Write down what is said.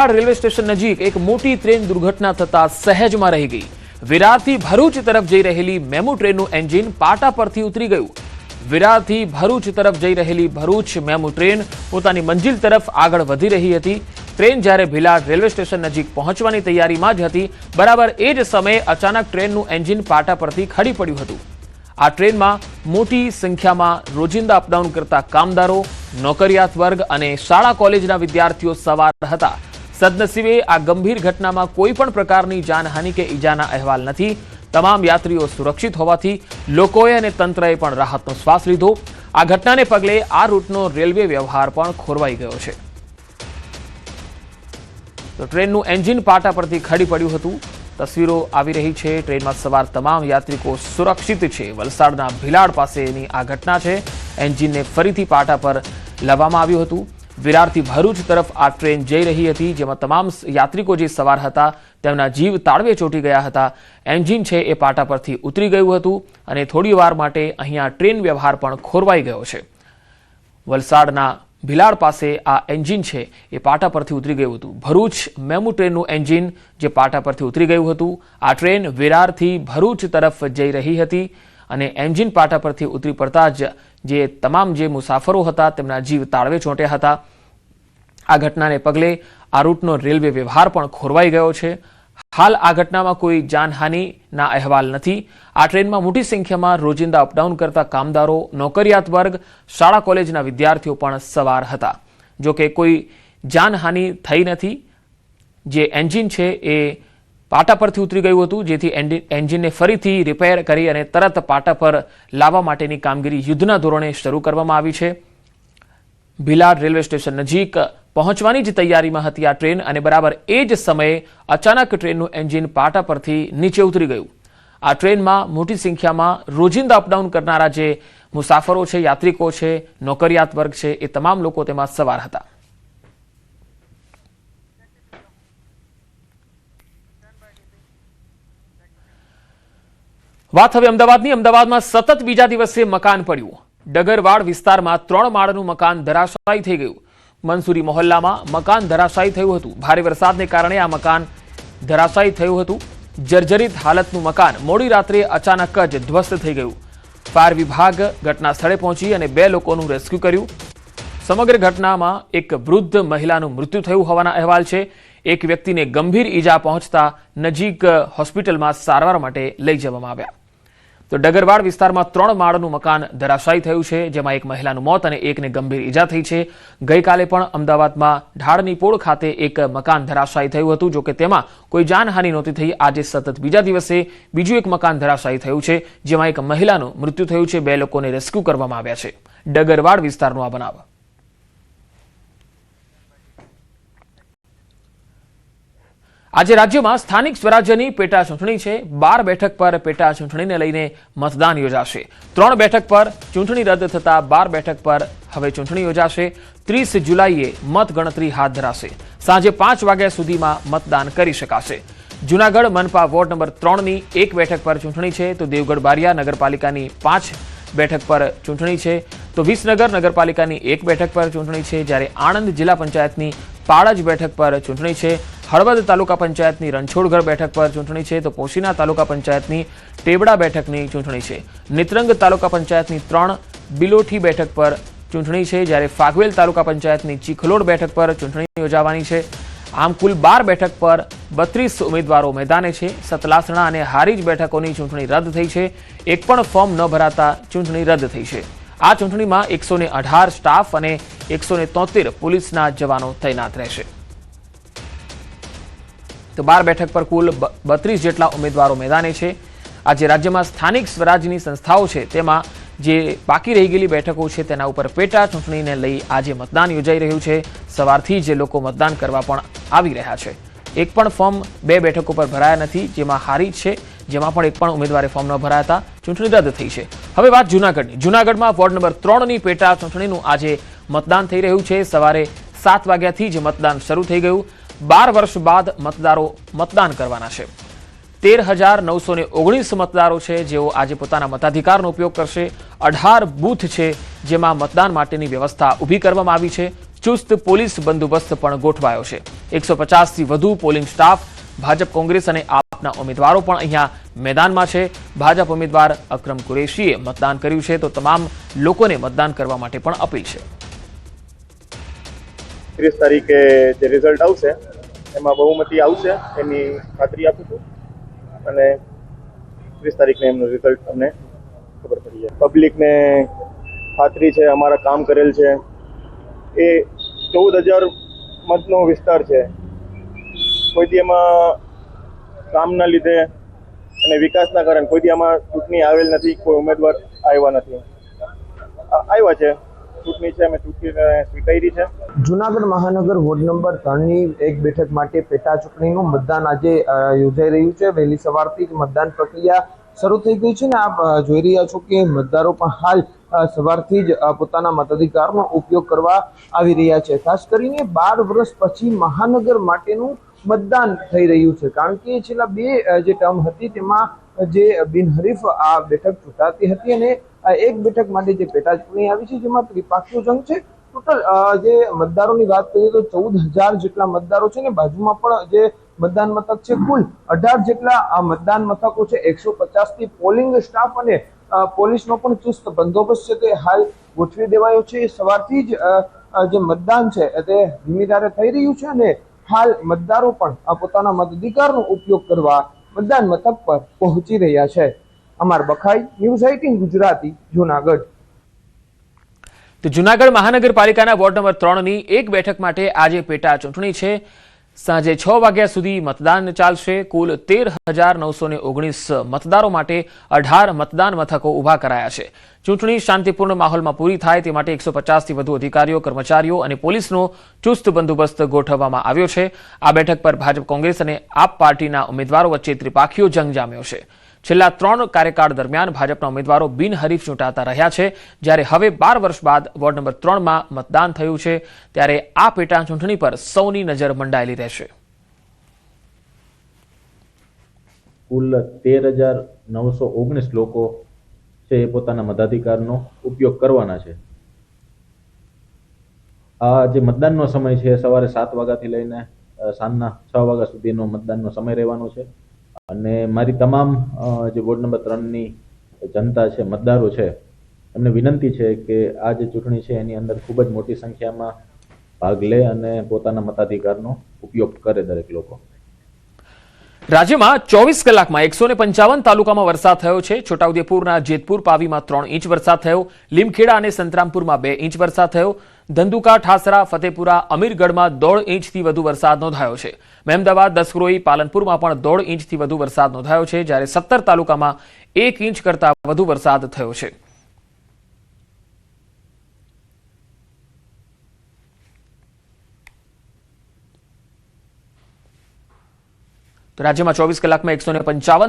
Bhilad railway station નજીક એક મોટી ટ્રેન દુર્ઘટના થતા સહેજમાં રહી ગઈ। વિરારથી ભરૂચ તરફ જઈ રહેલી મેમુ ટ્રેનનું એન્જિન પાટા પરથી ઉતરી ગયું। વિરારથી ભરૂચ તરફ જઈ રહેલી ભરૂચ મેમુ ટ્રેન પોતાની મંજિલ તરફ આગળ વધી રહી હતી। ટ્રેન જ્યારે ભિલાડ રેલવે સ્ટેશન નજીક પહોંચવાની તૈયારીમાં જ હતી, બરાબર એ જ સમયે અચાનક ટ્રેનનું એન્જિન પાટા પરથી ખડી પડ્યું હતું। આ ટ્રેનમાં મોટી સંખ્યામાં રોજિંદા અપડાઉન કરતા કામદારો, નોકરિયાત વર્ગ અને શાળા કોલેજના વિદ્યાર્થીઓ સવાર હતા। સદનસીબે આ ગંભીર ઘટનામાં કોઈ પણ પ્રકારની જાનહાનિ કે ઈજાના અહેવાલ નથી। તમામ યાત્રીઓ સુરક્ષિત હોવાથી લોકોએ અને તંત્રએ પણ રાહતનો શ્વાસ લીધો। આ ઘટનાને પગલે આ રૂટનો રેલવે વ્યવહાર પણ ખોરવાઈ ગયો છે। તો ટ્રેનનું એન્જિન પાટા પરથી ખડી પડ્યું હતું। તસવીરો આવી રહી છે। ટ્રેનમાં સવાર તમામ યાત્રિકો સુરક્ષિત છે। વલસાડના ભિલાડ પાસેની આ ઘટના છે। એન્જિનને ફરીથી પાટા પર લાવવામાં આવ્યું હતું। વિરારથી ભરૂચ તરફ આ ટ્રેન જઈ રહી હતી, જેમાં તમામ યાત્રિકો જે સવાર હતા તેમના જીવ તાળવે ચોંટી ગયા હતા। એન્જિન છે એ પાટા પરથી ઉતરી ગયું હતું અને થોડી વાર માટે અહીંયા ટ્રેન વ્યવહાર પણ ખોરવાઈ ગયો છે। વલસાડના ભિલાડ પાસે આ એન્જિન છે એ પાટા પરથી ઉતરી ગયું હતું। ભરૂચ મેમુ ટ્રેનનું એન્જિન જે પાટા પરથી ઉતરી ગયું હતું। આ ટ્રેન વિરારથી ભરૂચ તરફ જઈ રહી હતી અને એન્જિન પાટા પરથી ઉતરી પડતા જ જે તમામ જે મુસાફરો હતા તેમના જીવ તાળવે ચોંટ્યા હતા। આ ઘટનાને પગલે આ રૂટનો રેલવે વ્યવહાર પણ ખોરવાઈ ગયો છે। હાલ આ ઘટનામાં કોઈ જાનહાનિના અહેવાલ નથી। આ ટ્રેનમાં મોટી સંખ્યામાં રોજિંદા અપડાઉન કરતા કામદારો, નોકરિયાત વર્ગ, શાળા કોલેજના વિદ્યાર્થીઓ પણ સવાર હતા। જો કે કોઈ જાનહાનિ થઈ નથી। જે એન્જિન છે એ પાટા પરથી ઉતરી ગયું હતું, જેથી એન્જિનને ફરીથી રિપેર કરી અને તરત પાટા પર લાવવા માટેની કામગીરી યુદ્ધના ધોરણે શરૂ કરવામાં આવી છે। ભિલાડ રેલવે સ્ટેશન નજીક પહોંચવાની જ તૈયારીમાં હતી આ ટ્રેન અને બરાબર એ જ સમયે અચાનક ટ્રેનનું એન્જિન પાટા પરથી નીચે ઉતરી ગયું। આ ટ્રેનમાં મોટી સંખ્યામાં રોજિંદા અપડાઉન કરનારા જે મુસાફરો છે, યાત્રિકો છે, નોકરિયાત વર્ગ છે, એ તમામ લોકો તેમાં સવાર હતા। વાત હવે અમદાવાદની। અમદાવાદમાં સતત બીજા દિવસે મકાન પડ્યું। ડગરવાડ વિસ્તારમાં 3 માળનું મકાન ધરાશાયી થઈ ગયું। મંસૂરી મોહલ્લામાં મકાન ધરાશાયી થયું હતું। ભારે વરસાદને કારણે આ મકાન ધરાશાયી થયું હતું। જર્જરિત હાલતનું મકાન મોડી રાત્રે અચાનક જ ધ્વસ્ત થઈ ગયું। ફાયર વિભાગ ઘટના સ્થળે પહોંચી અને 2 લોકોનું રેસ્ક્યુ કર્યું। સમગ્ર ઘટનામાં એક વૃદ્ધ મહિલાનું મૃત્યુ થયું હોવાના અહેવાલ છે। એક વ્યક્તિને ગંભીર ઈજા પહોંચતા નજીક હોસ્પિટલમાં સારવાર માટે લઈ જવામાં આવ્યા। તો ડગરવાડ વિસ્તારમાં 3 માળનું મકાન ધરાશાયી થયું છે, જેમાં એક મહિલાનું મોત અને એકને ગંભીર ઈજા થઈ છે। ગઈકાલે પણ અમદાવાદમાં ઢાળની પોળ ખાતે એક મકાન ધરાશાયી થયું હતું, જોકે તેમાં કોઈ જાનહાનિ નહોતી થઈ। આજે સતત બીજા દિવસે બીજું એક મકાન ધરાશાયી થયું છે, જેમાં એક મહિલાનું મૃત્યુ થયું છે। 2 લોકોને રેસ્ક્યુ કરવામાં આવ્યા છે। ડગરવાડ વિસ્તારનો આ બનાવ। આજે રાજ્યમાં સ્થાનિક સ્વરાજ્યની પેટા ચૂંટણી છે। 12 બેઠક પર પેટા ચૂંટણીને લઈને મતદાન યોજાશે। 3 બેઠક પર ચૂંટણી રદ થતા 12 બેઠક પર હવે ચૂંટણી યોજાશે। 30 જુલાઈએ મતગણતરી હાથ ધરાશે। સાંજે 5 વાગ્યા સુધીમાં મતદાન કરી શકાશે। જૂનાગઢ મનપા વોર્ડ નંબર 3ની 1 બેઠક પર ચૂંટણી છે, તો દેવગઢ બારિયા નગરપાલિકાની 5 બેઠક પર ચૂંટણી છે, તો વિસનગર નગરપાલિકાની 1 બેઠક પર ચૂંટણી છે, જ્યારે આણંદ જિલ્લા પંચાયતની પાળજ બેઠક પર ચૂંટણી છે। હળવદ તાલુકા પંચાયતની રણછોડગઢ બેઠક પર ચૂંટણી છે, તો પોશીના તાલુકા પંચાયતની ટેબડા બેઠકની ચૂંટણી છે। નેત્રંગ તાલુકા પંચાયતની 3 બિલોઠી બેઠક પર ચૂંટણી છે, જ્યારે ફાગવેલ તાલુકા પંચાયતની ચીખલોડ બેઠક પર ચૂંટણી યોજાવાની છે। આમ કુલ 12 બેઠક પર 32 ઉમેદવારો મેદાને છે। સતલાસણા અને હારીજ બેઠકોની ચૂંટણી રદ થઈ છે। એક પણ ફોર્મ ન ભરાતા ચૂંટણી રદ થઈ છે। આ ચૂંટણીમાં 118 સ્ટાફ અને 173 પોલીસના જવાનો તૈનાત રહેશે। તો 12 બેઠક પર કુલ 32 જેટલા ઉમેદવારો મેદાને છે। આજે રાજ્યમાં સ્થાનિક સ્વરાજ્યની સંસ્થાઓ છે તેમાં જે બાકી રહી ગયેલી બેઠકો છે તેના ઉપર પેટા ચૂંટણીને લઈ આજે મતદાન યોજાઈ રહ્યું છે। સવારથી જે લોકો મતદાન કરવા પણ આવી રહ્યા છે। એક પણ ફોર્મ 2 બેઠકો પર ભરાયા નથી, જેમાં હારીજ છે, જેમાં પણ એક પણ ઉમેદવારે ફોર્મ ન ભરાયા હતા। ચૂંટણી રદ થઈ છે। હવે વાત જૂનાગઢની। જૂનાગઢમાં વોર્ડ નંબર 3ની પેટા ચૂંટણીનું આજે મતદાન થઈ રહ્યું છે। સવારે 7 વાગ્યાથી જ મતદાન શરૂ થઈ ગયું। 12 વર્ષ બાદ મતદારો મતદાન કરવાના છે। 13,919 મતદારો છે જેઓ આજે પોતાના મતાધિકારનો ઉપયોગ કરશે। 18 બૂથ છે જેમાં મતદાન માટેની વ્યવસ્થા ઊભી કરવામાં આવી છે। ચુસ્ત પોલીસ બંદોબસ્ત પણ ગોઠવાયો છે. 150થી વધુ પોલિંગ સ્ટાફ, ભાજપ, કોંગ્રેસ અને આપના ઉમેદવારો પણ અહીંયા મેદાનમાં છે. ભાજપ ઉમેદવાર અકરમ કુરેશીએ મતદાન કર્યું છે, તો તમામ લોકોને મતદાન કરવા માટે પણ અપીલ છે. 30 તારીખે જે રિઝલ્ટ આવશે એમાં બહુમતી આવશે એની ખાતરી આપું છું, અને 30 તારીખને એમનું રિઝલ્ટ અમને ખબર પડી જાય. પબ્લિકને ખાતરી છે, અમારા કામ કરેલ છે. એ 14,000 મતનો વિસ્તાર છે. કોઈથી એમાં કામના લીધે અને વિકાસના કારણે કોઈથી આમાં ચૂંટણી આવેલ નથી, કોઈ ઉમેદવાર આવ્યા નથી. આવ્યા છે, ચૂંટણી છે, અમે ચૂંટણીને સ્વીકારી છે. જૂનાગઢ મહાનગર વોર્ડ નંબર 3ની એક બેઠક માટે પેટા ચૂંટણીનું મતદાન આજે યોજાઈ રહ્યું છે. વહેલી સવારથી જ મતદાન પ્રક્રિયા શરૂ થઈ ગઈ છે ને આપ જોઈ રહ્યા છો કે મતદારો પણ હાલ સવારથી જ પોતાના મતાધિકારનો ઉપયોગ કરવા આવી રહ્યા છે. ખાસ કરીને 12 વર્ષ પછી મહાનગર માટેનું મતદાન થઈ રહ્યું છે, કારણ કે છેલ્લા 2 જે ટર્મ હતી તેમાં જે બિનહરીફ આ બેઠક ચૂંટાતી હતી અને એક બેઠક માટે જે પેટા ચૂંટણી આવી છે જેમાં ત્રિપાક્ષીય જંગ છે. ટોટલ જે મતદારોની વાત કરીએ તો 14,000 જેટલા મતદારો છે ને બાજુમાં પણ જે મતદાન મથક છે, કુલ 18 જેટલા મતદાન મથકો છે. 150થી પોલિંગ સ્ટાફ અને પોલીસનો પણ ચુસ્ત બંદોબસ્ત છે તે હાલ ગોઠવી દેવાયો છે. સવારથી જ જે મતદાન છે તે ધીમી ધારે થઈ રહ્યું છે અને હાલ મતદારો પણ પોતાના મતાધિકારનો ઉપયોગ કરવા મતદાન મથક પર પહોંચી રહ્યા છે. અમાર બખાઈ, ન્યૂઝ 18 ગુજરાતી, જૂનાગઢ. તો જૂનાગઢ મહાનગરપાલિકાના વોર્ડ નંબર 3ની એક બેઠક માટે આજે પેટા ચૂંટણી છે. સાંજે 6 વાગ્યા સુધી મતદાન ચાલશે. કુલ 13,919 મતદારો માટે 18 મતદાન મથકો ઊભા કરાયા છે. ચૂંટણી શાંતિપૂર્ણ માહોલમાં પૂરી થાય તે માટે 150થી વધુ અધિકારીઓ, કર્મચારીઓ અને પોલીસનો ચુસ્ત બંદોબસ્ત ગોઠવવામાં આવ્યો છે. આ બેઠક પર ભાજપ, કોંગ્રેસ અને આપ પાર્ટીના ઉમેદવારો વચ્ચે ત્રિપાખીયો જંગ જામ્યો છે. છેલ્લા 3 કાર્યકાળ દરમિયાન ભાજપના ઉમેદવારો બિનહરીફ ચૂંટાતા રહ્યા છે, જ્યારે હવે 12 વર્ષ બાદ વોર્ડ નંબર 3માં મતદાન થયું છે, ત્યારે આ પેટા ચૂંટણી પર સૌની નજર મંડાયેલી રહેશે. કુલ 13,919 લોકો છે એ પોતાના મતાધિકારનો ઉપયોગ કરવાના છે. આ જે મતદાનનો સમય છે સવારે 7 વાગ્યાથી લઈને સાંજના 6 વાગ્યા સુધીનો મતદાનનો સમય રહેવાનો છે. અને મારી તમામ જે વોર્ડ નંબર 3ની જનતા છે, મતદારો છે, એમને વિનંતી છે કે આ જે ચૂંટણી છે એની અંદર ખૂબ જ મોટી સંખ્યામાં ભાગ લે અને પોતાના મતાધિકારનો ઉપયોગ કરે દરેક લોકો. રાજ્યમાં 24 કલાકમાં 155 તાલુકામાં વરસાદ થયો છે. છોટાઉદેપુરના જેતપુર પાવીમાં 3 ઇંચ વરસાદ થયો. લીમખેડા અને સંતરામપુરમાં 2 ઇંચ વરસાદ થયો. ધંધુકા, ઠાસરા, ફતેપુરા, અમીરગઢમાં 1.5 ઇંચથી વધુ વરસાદ નોંધાયો છે. મહેમદાવાદ, દસક્રોઈ, પાલનપુરમાં પણ 1.5 ઇંચથી વધુ વરસાદ નોંધાયો છે, જ્યારે 17 તાલુકામાં 1 ઇંચ કરતાં વધુ વરસાદ થયો છે. તો રાજ્યમાં 24 કલાકમાં 155